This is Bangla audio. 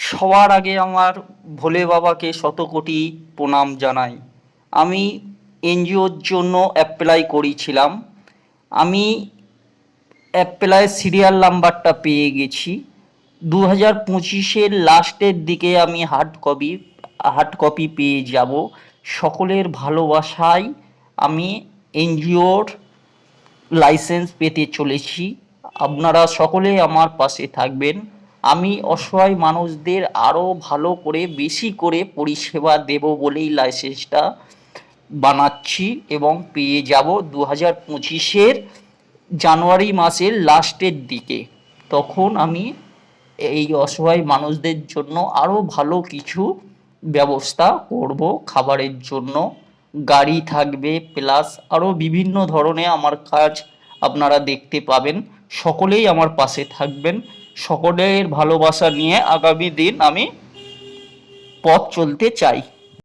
সবার আগে আমার ভোলে বাবাকে শত কোটি প্রণাম জানাই। আমি এনজিওর জন্য অ্যাপ্লাই করেছিলাম। আমি অ্যাপ্লাই সিরিয়াল নাম্বারটা পেয়ে গেছি। 2025-এর লাস্টের দিকে আমি হার্ড কপি পেয়ে যাব। সকলের ভালোবাসায় আমি এনজিওর লাইসেন্স পেতে চলেছি। আপনারা সকলেই আমার পাশে থাকবেন। আমি অসহায় মানুষদের আরও ভালো করে বেশি করে পরিষেবা দেব বলেই লাইসেন্সটা বানাচ্ছি এবং পেয়ে যাব 2025-এর জানুয়ারি মাসের লাস্টের দিকে। তখন আমি এই অসহায় মানুষদের জন্য আরও ভালো কিছু ব্যবস্থা করব। খাবারের জন্য গাড়ি থাকবে, প্লাস আরও বিভিন্ন ধরনের আমার কাজ আপনারা দেখতে পাবেন। সকলেই আমার পাশে থাকবেন। সকলের ভালোবাসা নিয়ে আগামী দিন আমি পথ চলতে চাই।